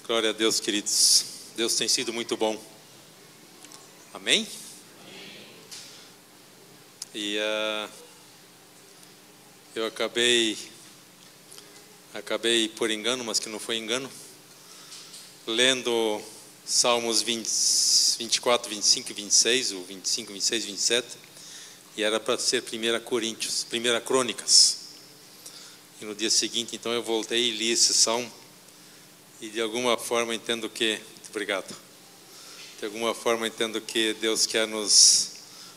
Glória a Deus, queridos. Deus tem sido muito bom. Amém? E eu acabei por engano, mas que não foi engano, lendo Salmos 24, 25 e 26, ou 25, 26 e 27, e era para ser 1 Crônicas. E no dia seguinte, então, eu voltei e li esse salmo, e de alguma forma entendo que, muito obrigado, de alguma forma entendo que Deus quer nos,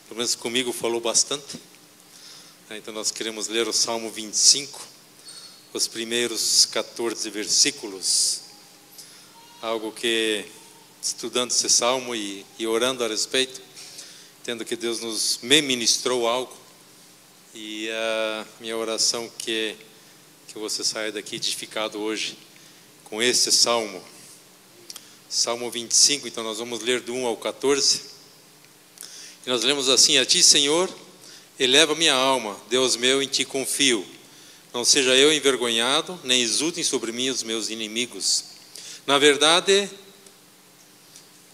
pelo menos comigo falou bastante. Então nós queremos ler o Salmo 25, os primeiros 14 versículos, algo que, estudando esse salmo e orando a respeito, entendo que Deus me ministrou algo, e a minha oração que você saia daqui edificado hoje com esse salmo. Salmo 25, então nós vamos ler do 1 ao 14, e nós lemos assim: A ti, Senhor, eleva minha alma, Deus meu, em ti confio. Não seja eu envergonhado, nem exultem sobre mim os meus inimigos. Na verdade,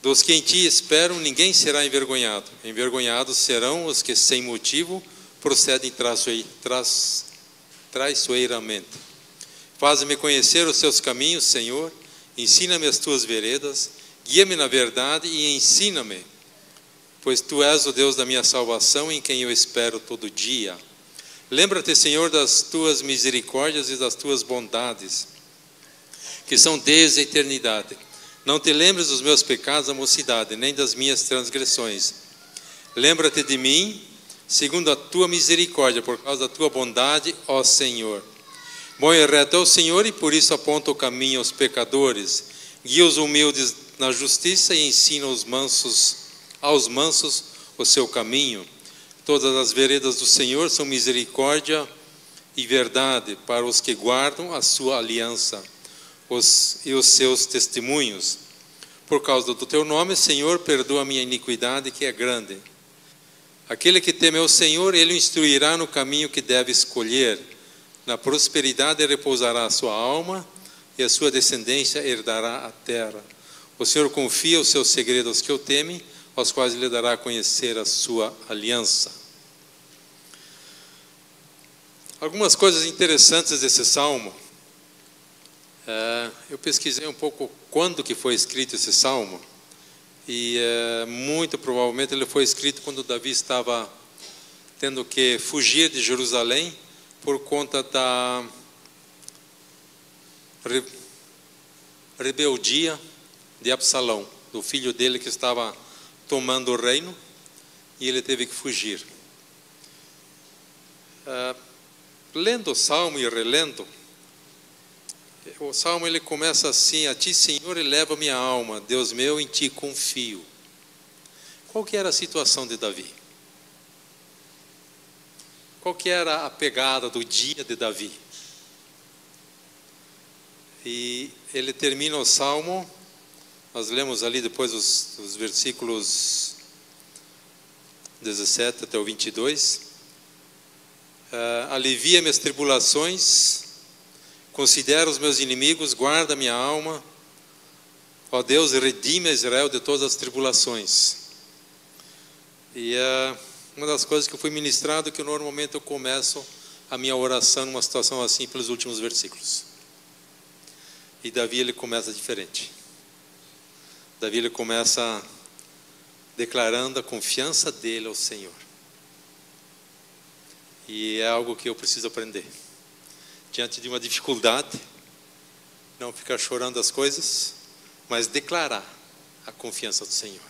dos que em ti esperam, ninguém será envergonhado. Envergonhados serão os que sem motivo procedem traiçoeiramente. Faze-me conhecer os teus caminhos, Senhor, ensina-me as tuas veredas, guia-me na verdade e ensina-me, pois tu és o Deus da minha salvação, em quem eu espero todo dia. Lembra-te, Senhor, das tuas misericórdias e das tuas bondades, que são desde a eternidade. Não te lembres dos meus pecados da mocidade, nem das minhas transgressões. Lembra-te de mim, segundo a tua misericórdia, por causa da tua bondade, ó Senhor. Bom e reto é o Senhor, e por isso aponta o caminho aos pecadores. Guia os humildes na justiça e ensina aos mansos o seu caminho. Todas as veredas do Senhor são misericórdia e verdade para os que guardam a sua aliança e os seus testemunhos. Por causa do teu nome, Senhor, perdoa a minha iniquidade, que é grande. Aquele que teme ao Senhor, ele o instruirá no caminho que deve escolher. Na prosperidade repousará a sua alma, e a sua descendência herdará a terra. O Senhor confia o seu segredo aos que o temem, aos quais lhe dará a conhecer a sua aliança. Algumas coisas interessantes desse salmo. Eu pesquisei um pouco quando que foi escrito esse salmo, e muito provavelmente ele foi escrito quando Davi estava tendo que fugir de Jerusalém por conta da rebeldia de Absalão, do filho dele que estava tomando o reino, e ele teve que fugir. Lendo o salmo e relendo, o salmo ele começa assim: A ti, Senhor, eleva minha alma, Deus meu, em ti confio. Qual que era a situação de Davi? Qual que era a pegada do dia de Davi? E ele termina o salmo, nós lemos ali depois os versículos 17 até o 22. Alivia minhas tribulações, considera os meus inimigos, guarda minha alma. Ó Deus, redime a Israel de todas as tribulações. E uma das coisas que eu fui ministrado é que normalmente eu começo a minha oração numa situação assim pelos últimos versículos. E Davi ele começa diferente. Davi ele começa declarando a confiança dele ao Senhor. E é algo que eu preciso aprender. Diante de uma dificuldade, não ficar chorando as coisas, mas declarar a confiança do Senhor.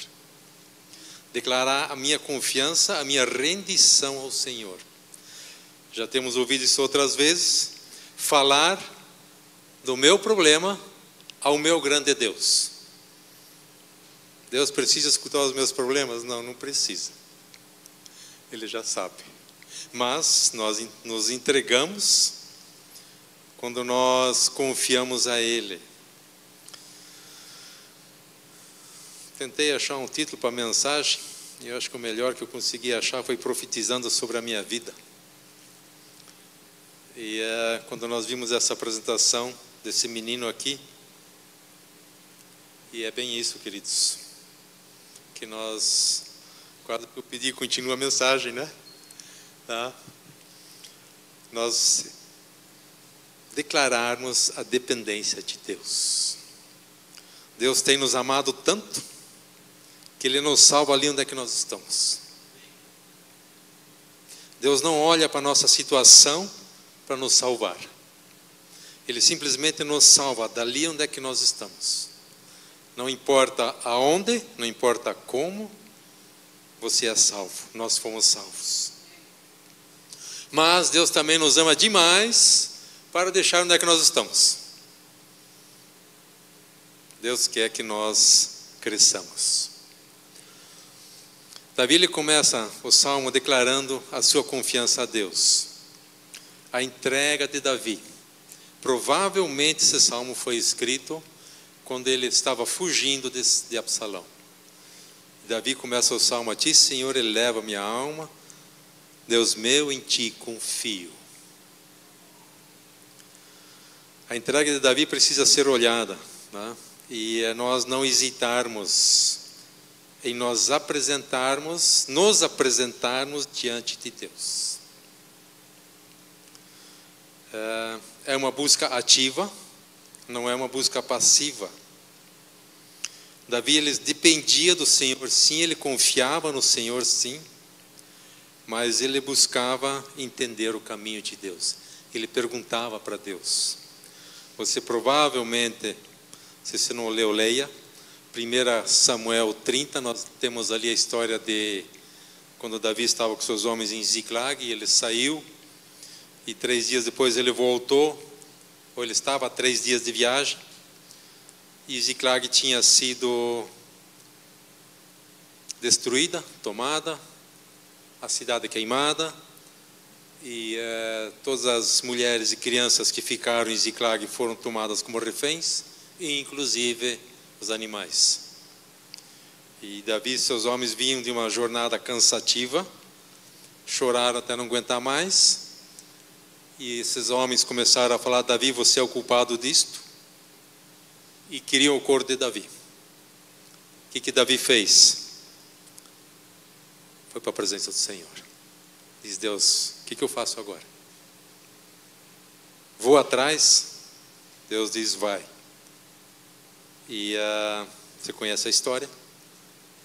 Declarar a minha confiança, a minha rendição ao Senhor. Já temos ouvido isso outras vezes. Falar do meu problema ao meu grande Deus. Deus precisa escutar os meus problemas? Não, não precisa. Ele já sabe. Mas nós nos entregamos quando nós confiamos a Ele. Tentei achar um título para a mensagem, e eu acho que o melhor que eu consegui achar foi profetizando sobre a minha vida. E quando nós vimos essa apresentação desse menino aqui, E é bem isso, queridos, que nós, quase que eu pedi, continua a mensagem, né? Tá? Nós declararmos a dependência de Deus. Deus tem nos amado tanto, que Ele nos salva ali onde é que nós estamos. Deus não olha para a nossa situação para nos salvar. Ele simplesmente nos salva dali onde é que nós estamos. Não importa aonde, não importa como, você é salvo. Nós fomos salvos. Mas Deus também nos ama demais para deixar onde é que nós estamos. Deus quer que nós cresçamos. Davi, ele começa o salmo declarando a sua confiança a Deus. A entrega de Davi. Provavelmente esse salmo foi escrito quando ele estava fugindo de Absalão. Davi começa o salmo: a ti, Senhor, eleva minha alma, Deus meu, em ti confio. A entrega de Davi precisa ser olhada, né? E é nós não hesitarmos em nos apresentarmos diante de Deus. É uma busca ativa, não é uma busca passiva. Davi, ele dependia do Senhor, sim, ele confiava no Senhor, sim, mas ele buscava entender o caminho de Deus. Ele perguntava para Deus. Você provavelmente, se você não leu, leia 1 Samuel 30, nós temos ali a história de quando Davi estava com seus homens em Ziclag, e ele saiu, e 3 dias depois ele voltou, ou ele estava a 3 dias de viagem, e Ziclag tinha sido destruída, tomada, a cidade queimada, e todas as mulheres e crianças que ficaram em Ziclag foram tomadas como reféns, e inclusive os animais. E Davi e seus homens vinham de uma jornada cansativa, choraram até não aguentar mais, e esses homens começaram a falar: Davi, você é o culpado disto, e queriam o corpo de Davi. O que Davi fez? Foi para a presença do Senhor. Diz: Deus, o que eu faço agora? Vou atrás? Deus diz: vai. E você conhece a história?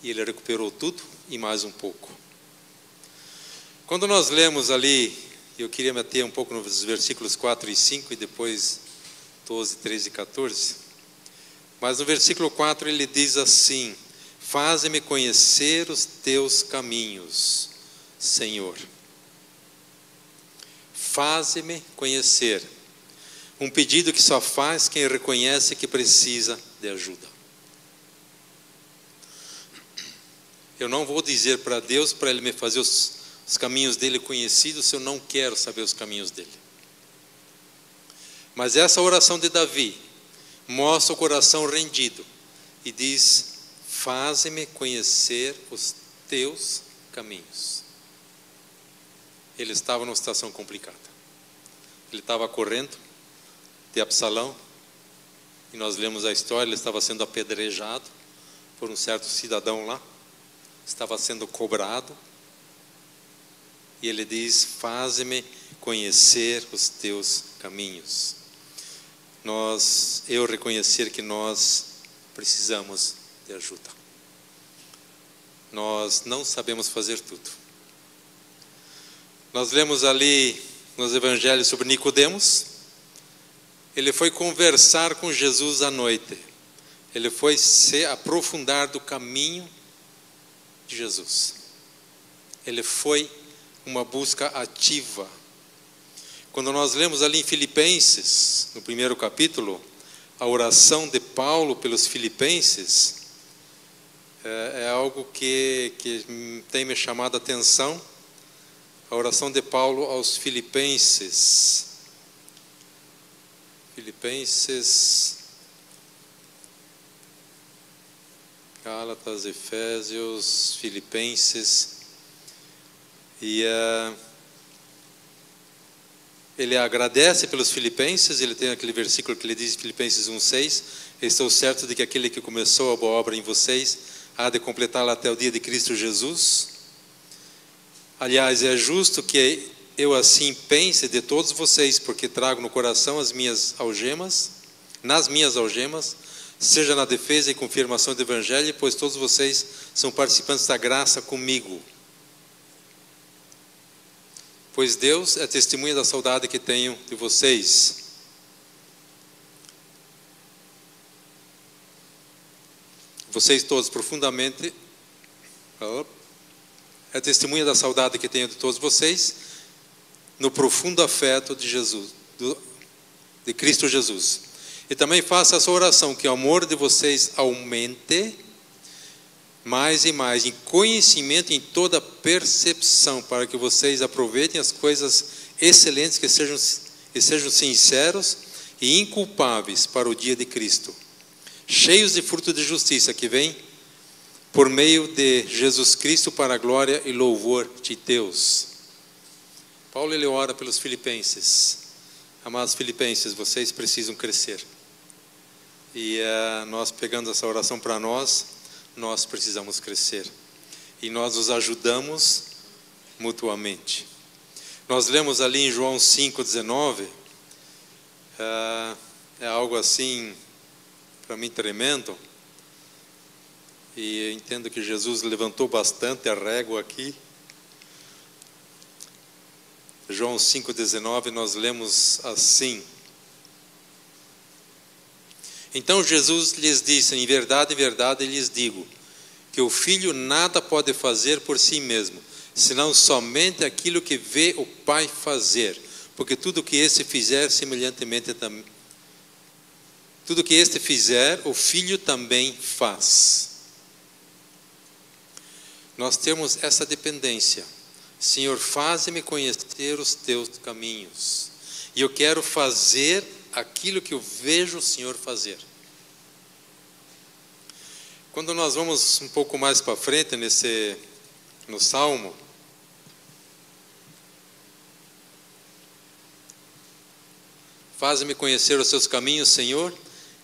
E ele recuperou tudo e mais um pouco. Quando nós lemos ali, eu queria meter um pouco nos versículos 4 e 5 e depois 12, 13 e 14. Mas no versículo 4 ele diz assim: faze-me conhecer os teus caminhos, Senhor. Faze-me conhecer. Um pedido que só faz quem reconhece que precisa de ajuda. Eu não vou dizer para Deus, para Ele me fazer os caminhos dele conhecidos, se eu não quero saber os caminhos dele. Mas essa oração de Davi mostra o coração rendido e diz: faze-me conhecer os teus caminhos. Ele estava numa situação complicada. Ele estava correndo de Absalão, e nós lemos a história, ele estava sendo apedrejado por um certo cidadão lá, estava sendo cobrado, e ele diz: faze-me conhecer os teus caminhos. Eu reconhecer que nós precisamos de ajuda. Nós não sabemos fazer tudo. Nós lemos ali nos evangelhos sobre Nicodemos. Ele foi conversar com Jesus à noite. Ele foi se aprofundar do caminho de Jesus. Ele foi uma busca ativa. Quando nós lemos ali em Filipenses, no 1º capítulo, a oração de Paulo pelos filipenses, é algo que tem me chamado a atenção. A oração de Paulo aos filipenses. Gálatas, Efésios, Filipenses. E ele agradece pelos filipenses, ele tem aquele versículo que ele diz, Filipenses 1:6, estou certo de que aquele que começou a boa obra em vocês, há de completá-la até o dia de Cristo Jesus. Aliás, é justo que eu assim pense de todos vocês, porque trago no coração nas minhas algemas, seja na defesa e confirmação do Evangelho, pois todos vocês são participantes da graça comigo. Pois Deus é testemunha da saudade que tenho de vocês. Vocês todos profundamente... É testemunha da saudade que tenho de todos vocês, no profundo afeto de Jesus, de Cristo Jesus. E também faça essa oração, que o amor de vocês aumente mais e mais, em conhecimento, em toda percepção, para que vocês aproveitem as coisas excelentes, que sejam sinceros e inculpáveis para o dia de Cristo, cheios de fruto de justiça, que vem por meio de Jesus Cristo para a glória e louvor de Deus. Paulo, ele ora pelos filipenses. Amados filipenses, vocês precisam crescer. E nós pegando essa oração para nós precisamos crescer. E nós nos ajudamos mutuamente. Nós lemos ali em João 5,19, é algo assim, para mim, tremendo. E eu entendo que Jesus levantou bastante a régua aqui. João 5,19, nós lemos assim: então Jesus lhes disse, em verdade lhes digo, que o Filho nada pode fazer por si mesmo, senão somente aquilo que vê o Pai fazer, porque tudo que este fizer semelhantemente também, tudo que este fizer, o Filho também faz. Nós temos essa dependência. Senhor, faze-me conhecer os teus caminhos. E eu quero fazer aquilo que eu vejo o Senhor fazer. Quando nós vamos um pouco mais para frente no Salmo, faze-me conhecer os teus caminhos, Senhor,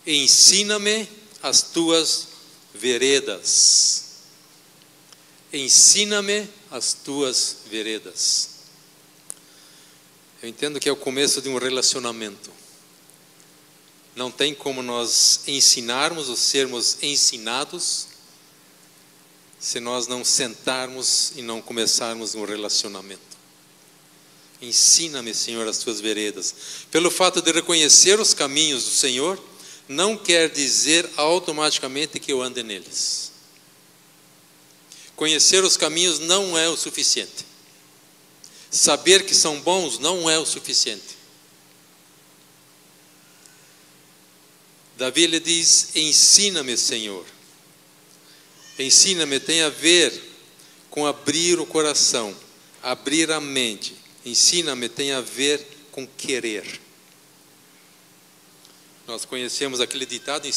e ensina-me as tuas veredas. Ensina-me as tuas veredas. Eu entendo que é o começo de um relacionamento. Não tem como nós ensinarmos ou sermos ensinados se nós não sentarmos e não começarmos um relacionamento. Ensina-me, Senhor, as tuas veredas. Pelo fato de reconhecer os caminhos do Senhor, não quer dizer automaticamente que eu ande neles. Conhecer os caminhos não é o suficiente. Saber que são bons não é o suficiente. Davi, ele diz, ensina-me, Senhor. Ensina-me tem a ver com abrir o coração, abrir a mente. Ensina-me tem a ver com querer. Nós conhecemos aquele ditado,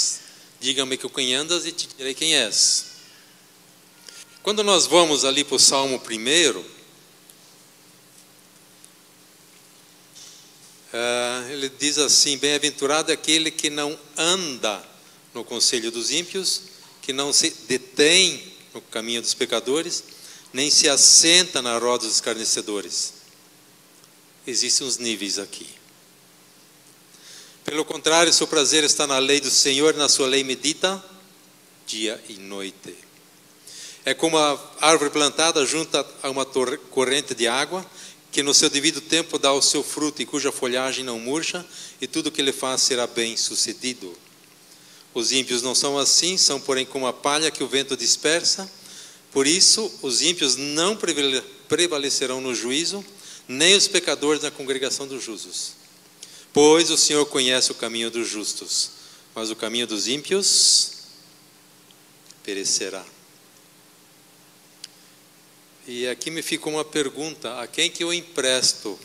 diga-me com quem andas e te direi quem és. Quando nós vamos ali para o Salmo 1, ele diz assim, bem-aventurado é aquele que não anda no conselho dos ímpios, que não se detém no caminho dos pecadores, nem se assenta na roda dos escarnecedores. Existem uns níveis aqui. Pelo contrário, seu prazer está na lei do Senhor, na sua lei medita dia e noite. É como a árvore plantada junto a uma corrente de água, que no seu devido tempo dá o seu fruto e cuja folhagem não murcha, e tudo que ele faz será bem sucedido. Os ímpios não são assim, são porém como a palha que o vento dispersa. Por isso, os ímpios não prevalecerão no juízo, nem os pecadores na congregação dos justos. Pois o Senhor conhece o caminho dos justos, mas o caminho dos ímpios perecerá. E aqui me fica uma pergunta: a quem que eu empresto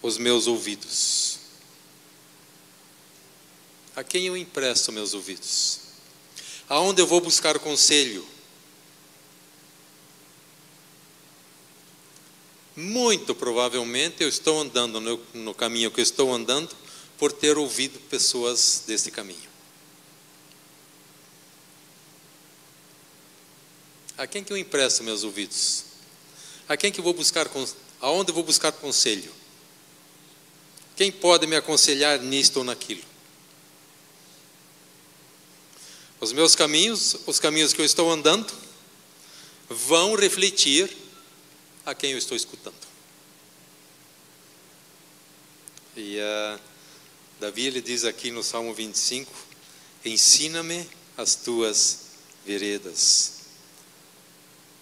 os meus ouvidos? A quem eu empresto meus ouvidos? Aonde eu vou buscar conselho? muito provavelmente eu estou andando no caminho que eu estou andando por ter ouvido pessoas desse caminho. A quem que eu empresto meus ouvidos? A quem que eu vou buscar, aonde eu vou buscar conselho? Quem pode me aconselhar nisto ou naquilo? Os meus caminhos, os caminhos que eu estou andando, vão refletir a quem eu estou escutando. E Davi, ele diz aqui no Salmo 25, ensina-me as tuas veredas.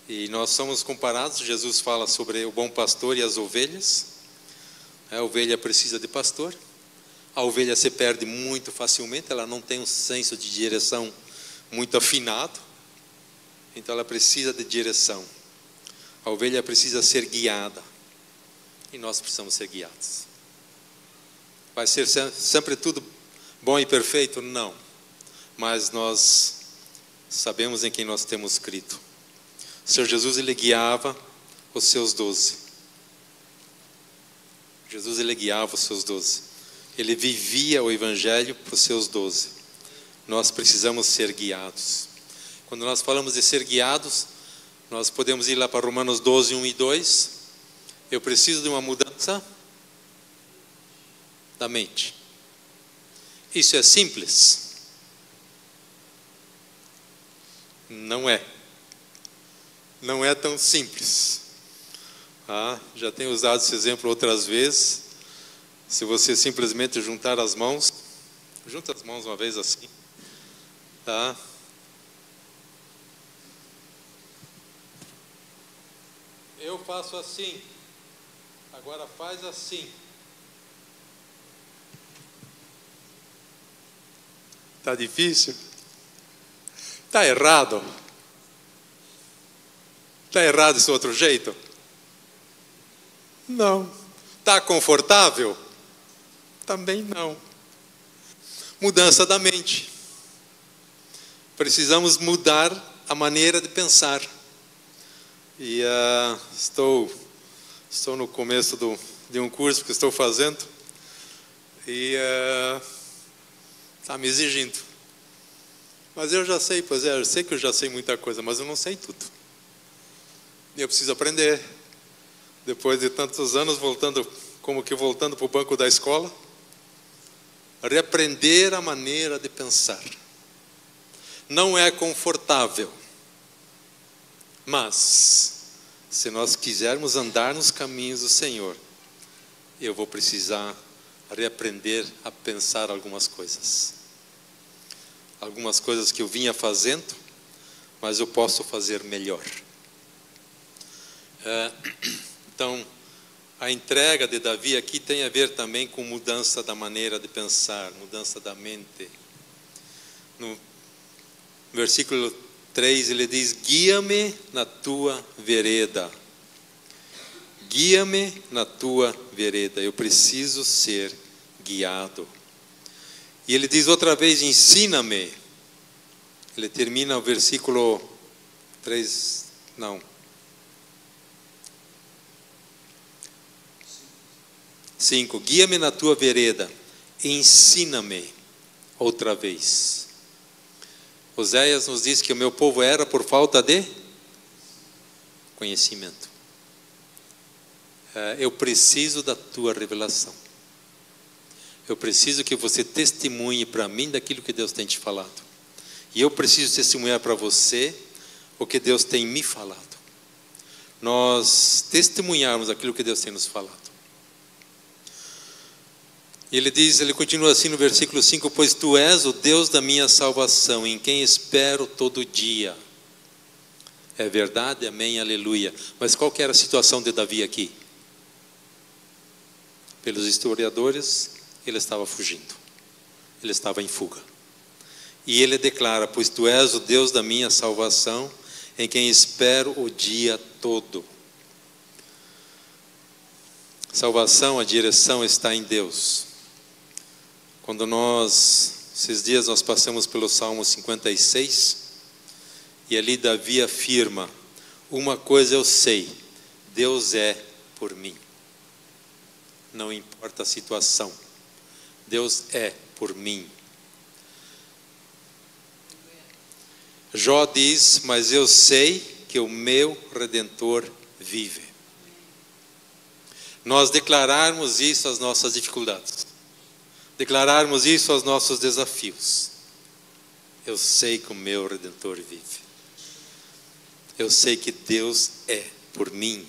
E nós somos comparados, Jesus fala sobre o bom pastor e as ovelhas. A ovelha precisa de pastor. A ovelha se perde muito facilmente, ela não tem um senso de direção muito afinado. Então ela precisa de direção. A ovelha precisa ser guiada. E nós precisamos ser guiados. Vai ser sempre tudo bom e perfeito? Não. Mas nós sabemos em quem nós temos crido. O Senhor Jesus, ele guiava os seus 12. Jesus, ele guiava os seus 12. Ele vivia o Evangelho para os seus 12. Nós precisamos ser guiados. Quando nós falamos de ser guiados, nós podemos ir lá para Romanos 12, 1 e 2. Eu preciso de uma mudança da mente. Isso é simples? Não é. Não é tão simples. Já tenho usado esse exemplo outras vezes. Se você simplesmente juntar as mãos, junta as mãos uma vez assim, tá? Eu faço assim, agora faz assim. Tá difícil? Tá errado? Está errado esse outro jeito? Não. Está confortável? Também não. Mudança da mente. Precisamos mudar a maneira de pensar. E estou no começo de um curso que estou fazendo e está me exigindo. Mas eu já sei, eu sei que eu já sei muita coisa, mas eu não sei tudo. E eu preciso aprender. Depois de tantos anos voltando para o banco da escola, reaprender a maneira de pensar. Não é confortável, mas se nós quisermos andar nos caminhos do Senhor, eu vou precisar reaprender a pensar algumas coisas. Algumas coisas que eu vinha fazendo, mas eu posso fazer melhor. Então, a entrega de Davi aqui tem a ver também com mudança da maneira de pensar, mudança da mente. No versículo 3 ele diz: guia-me na tua vereda. Guia-me na tua vereda. Eu preciso ser guiado. E ele diz outra vez: ensina-me. Ele termina o versículo 3, não. 5, guia-me na tua vereda, ensina-me outra vez. Oséias nos diz que o meu povo era por falta de conhecimento. Eu preciso da tua revelação. Eu preciso que você testemunhe para mim daquilo que Deus tem te falado. E eu preciso testemunhar para você o que Deus tem me falado. Nós testemunharmos aquilo que Deus tem nos falado. Ele continua assim no versículo 5: pois tu és o Deus da minha salvação, em quem espero todo dia. É verdade, amém, aleluia. Mas qual que era a situação de Davi aqui? Pelos historiadores, ele estava fugindo. Ele estava em fuga. E ele declara: pois tu és o Deus da minha salvação, em quem espero o dia todo. Salvação, a direção está em Deus. Quando esses dias nós passamos pelo Salmo 56, e ali Davi afirma: uma coisa eu sei, Deus é por mim. Não importa a situação, Deus é por mim. Jó diz: mas eu sei que o meu Redentor vive. Nós declararmos isso às nossas dificuldades, declararmos isso aos nossos desafios. Eu sei que o meu Redentor vive. Eu sei que Deus é por mim.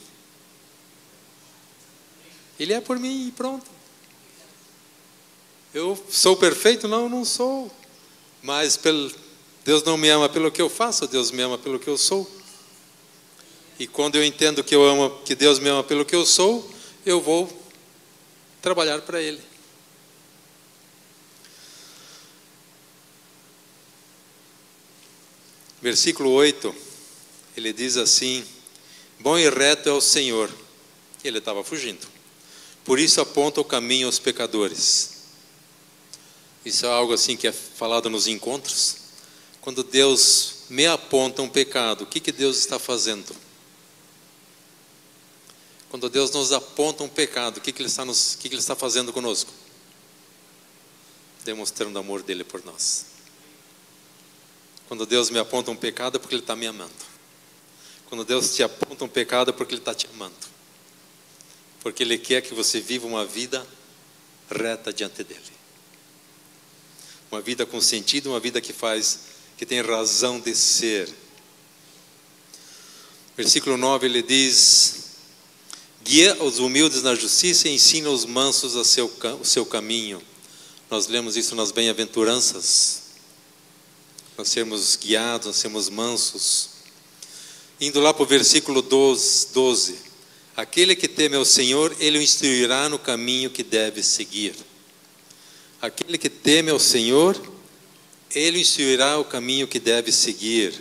Ele é por mim e pronto. Eu sou perfeito? Não, não sou. Mas Deus não me ama pelo que eu faço, Deus me ama pelo que eu sou. E quando eu entendo que Deus me ama pelo que eu sou, eu vou trabalhar para Ele. Versículo 8, ele diz assim: bom e reto é o Senhor. Ele estava fugindo. Por isso aponta o caminho aos pecadores. Isso é algo assim que é falado nos encontros. Quando Deus me aponta um pecado, o que Deus está fazendo? Quando Deus nos aponta um pecado, o que Ele está fazendo conosco? Demonstrando o amor dele por nós. Quando Deus me aponta um pecado é porque Ele está me amando. Quando Deus te aponta um pecado é porque Ele está te amando. Porque Ele quer que você viva uma vida reta diante dEle. Uma vida com sentido, uma vida que tem razão de ser. Versículo 9 ele diz: guia os humildes na justiça e ensina os mansos o seu caminho. Nós lemos isso nas bem-aventuranças. Nós sermos guiados, nós sermos mansos. Indo lá para o versículo 12. Aquele que teme ao Senhor, Ele o instruirá no caminho que deve seguir. Aquele que teme ao Senhor, Ele o instruirá o caminho que deve seguir.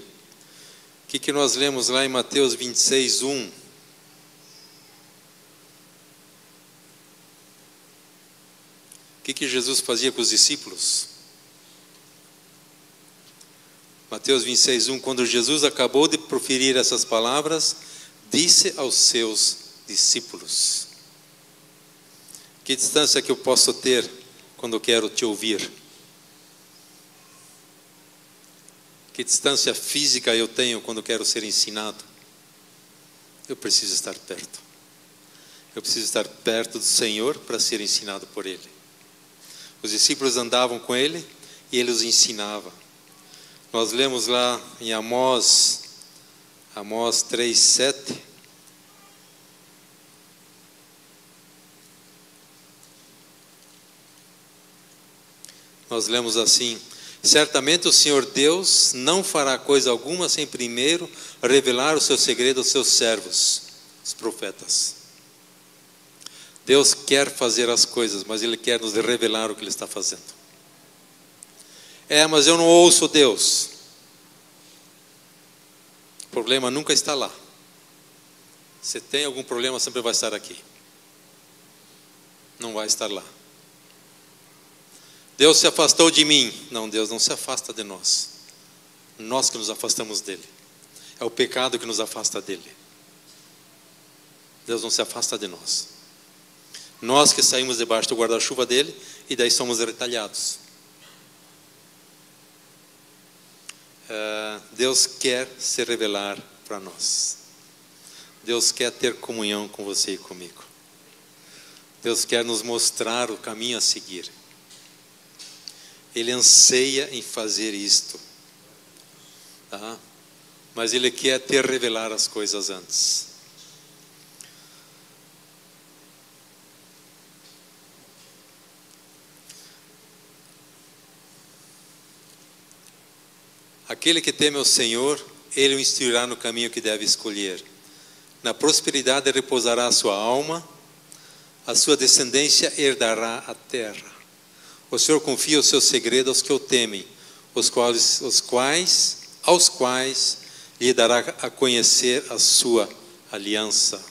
O que nós lemos lá em Mateus 26, 1? O que Jesus fazia com os discípulos? Mateus 26, 1, quando Jesus acabou de proferir essas palavras, disse aos seus discípulos: que distância que eu posso ter quando eu quero te ouvir? Que distância física eu tenho quando eu quero ser ensinado? Eu preciso estar perto. Eu preciso estar perto do Senhor para ser ensinado por Ele. Os discípulos andavam com Ele e Ele os ensinava. Nós lemos lá em Amós 3, 7. Nós lemos assim: certamente o Senhor Deus não fará coisa alguma sem primeiro revelar o seu segredo aos seus servos, os profetas. Deus quer fazer as coisas, mas Ele quer nos revelar o que Ele está fazendo. Mas eu não ouço Deus. O problema nunca está lá. Se tem algum problema, sempre vai estar aqui. Não vai estar lá. Deus se afastou de mim. Não, Deus não se afasta de nós. Nós que nos afastamos dEle. É o pecado que nos afasta dEle. Deus não se afasta de nós. Nós que saímos debaixo do guarda-chuva dEle e daí somos retalhados. Deus quer se revelar para nós. Deus quer ter comunhão com você e comigo. Deus quer nos mostrar o caminho a seguir. Ele anseia em fazer isto, tá? Mas Ele quer te revelar as coisas antes. Aquele que teme ao Senhor, Ele o instruirá no caminho que deve escolher. Na prosperidade repousará a sua alma, a sua descendência herdará a terra. O Senhor confia o seu segredo aos que o temem, aos quais lhe dará a conhecer a sua aliança.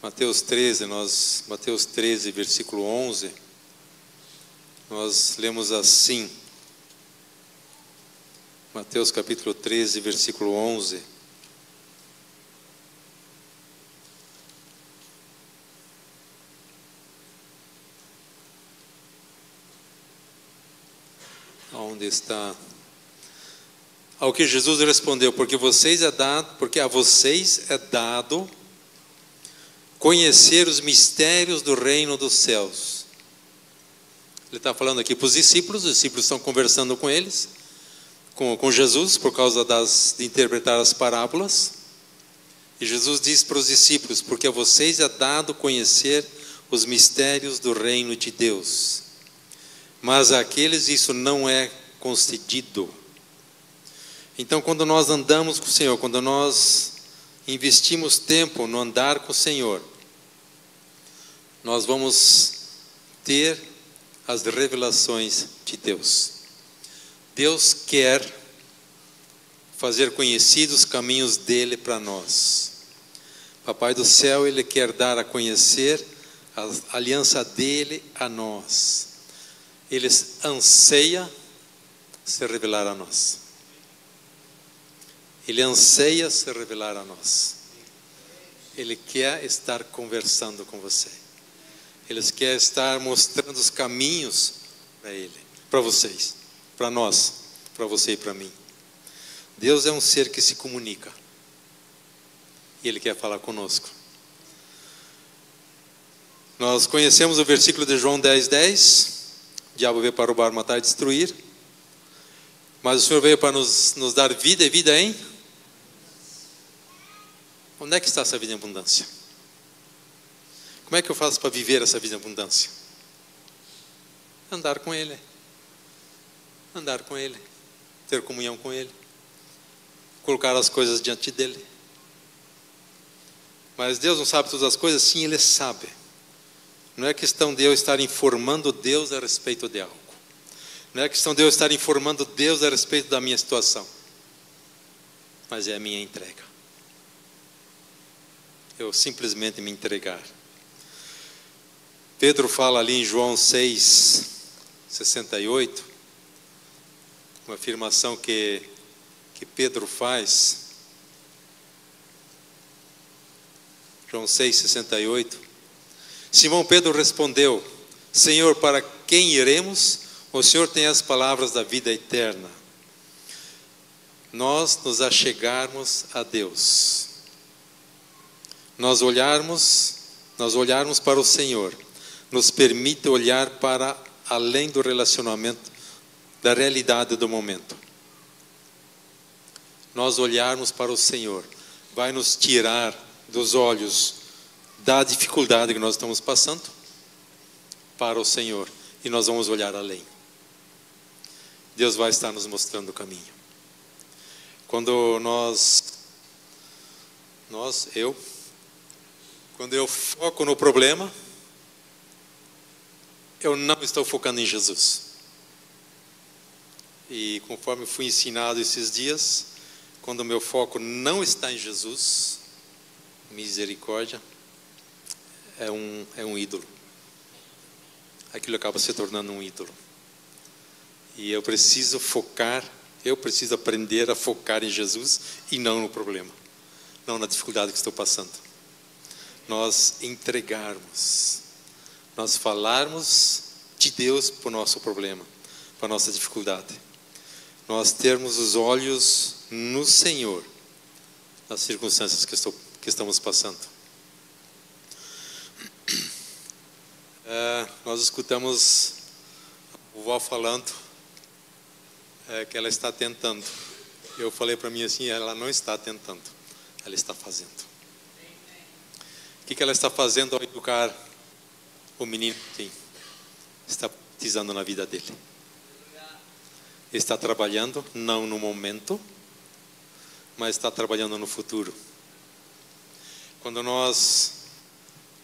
Mateus 13, versículo 11, nós lemos assim. Mateus capítulo 13, versículo 11. Onde está? Ao que Jesus respondeu: porque a vocês é dado conhecer os mistérios do reino dos céus. Ele está falando aqui para os discípulos estão conversando com eles, com Jesus, por causa de interpretar as parábolas. E Jesus diz para os discípulos: porque a vocês é dado conhecer os mistérios do reino de Deus, mas àqueles isso não é concedido. Então, quando nós andamos com o Senhor, quando nós investimos tempo no andar com o Senhor, nós vamos ter as revelações de Deus. Deus quer fazer conhecidos os caminhos dele para nós. Papai do céu, ele quer dar a conhecer a aliança dele a nós. Ele anseia se revelar a nós. Ele anseia se revelar a nós. Ele quer estar conversando com você. Ele quer estar mostrando os caminhos para ele, para vocês, para nós, para você e para mim. Deus é um ser que se comunica. E Ele quer falar conosco. Nós conhecemos o versículo de João 10:10. O diabo veio para roubar, matar e destruir. Mas o Senhor veio para nos dar vida e vida em... Onde é que está essa vida em abundância? Como é que eu faço para viver essa vida em abundância? Andar com Ele. Andar com Ele. Ter comunhão com Ele. Colocar as coisas diante dEle. Mas Deus não sabe todas as coisas? Sim, Ele sabe. Não é questão de eu estar informando Deus a respeito de algo. Não é questão de eu estar informando Deus a respeito da minha situação. Mas é a minha entrega. Eu simplesmente me entregar. Pedro fala ali em João 6:68, uma afirmação que Pedro faz. João 6:68. Simão Pedro respondeu: Senhor, para quem iremos? O Senhor tem as palavras da vida eterna. Nós nos achegarmos a Deus, nós olharmos para o Senhor, nos permite olhar para além do relacionamento, da realidade do momento. Nós olharmos para o Senhor vai nos tirar dos olhos da dificuldade que nós estamos passando para o Senhor, e nós vamos olhar além. Deus vai estar nos mostrando o caminho. Quando quando eu foco no problema, eu não estou focando em Jesus. E conforme fui ensinado esses dias, quando o meu foco não está em Jesus, misericórdia, é um ídolo. Aquilo acaba se tornando um ídolo. E eu preciso aprender a focar em Jesus e não no problema, não na dificuldade que estou passando. Nós entregarmos, nós falarmos de Deus para o nosso problema, para a nossa dificuldade. Nós termos os olhos no Senhor, nas circunstâncias que estamos passando. Nós escutamos a vovó falando que ela está tentando. Eu falei para mim assim: ela não está tentando, ela está fazendo. O que ela está fazendo ao educar o menino? Sim, está pisando na vida dele. Está trabalhando, não no momento, mas está trabalhando no futuro. Quando nós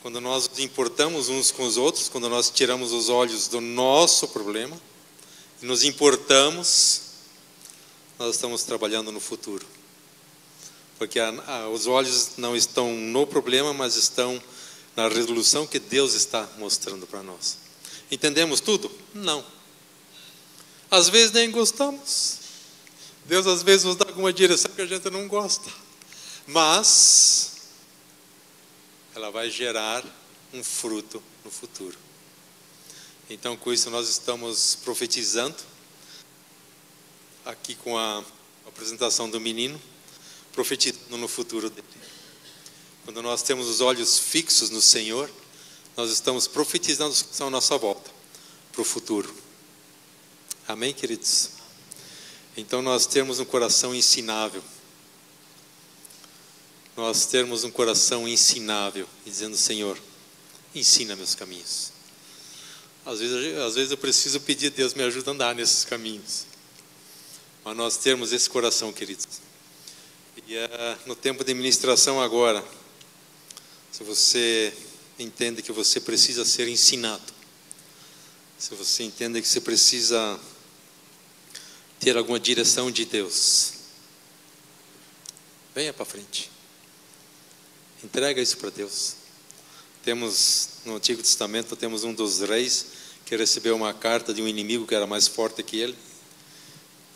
nos importamos uns com os outros, quando nós tiramos os olhos do nosso problema e nos importamos, nós estamos trabalhando no futuro. Porque os olhos não estão no problema, mas estão na resolução que Deus está mostrando para nós. Entendemos tudo? Não. Às vezes nem gostamos. Deus às vezes nos dá alguma direção que a gente não gosta. Mas ela vai gerar um fruto no futuro. Então, com isso nós estamos profetizando aqui com a apresentação do menino, profetizando no futuro dele. Quando nós temos os olhos fixos no Senhor, nós estamos profetizando a nossa volta para o futuro. Amém, queridos? Então nós temos um coração ensinável. Nós temos um coração ensinável, dizendo: Senhor, ensina meus caminhos. Às vezes eu preciso pedir a Deus, me ajuda a andar nesses caminhos. Mas nós temos esse coração, queridos. E no tempo de ministração agora, se você entende que você precisa ser ensinado, se você entende que você precisa ter alguma direção de Deus, venha para frente. Entrega isso para Deus. Temos, no Antigo Testamento, temos um dos reis que recebeu uma carta de um inimigo que era mais forte que ele,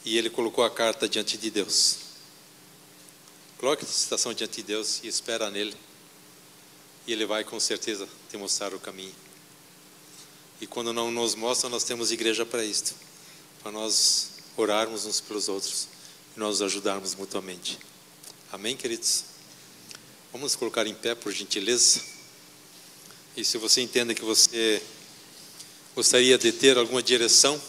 e ele colocou a carta diante de Deus. Coloque a situação diante de Deus e espera nele, e ele vai com certeza te mostrar o caminho. E quando não nos mostra, nós temos igreja para isto, para nós orarmos uns pelos outros e nós ajudarmos mutuamente. Amém, queridos? Vamos nos colocar em pé, por gentileza. E se você entende que você gostaria de ter alguma direção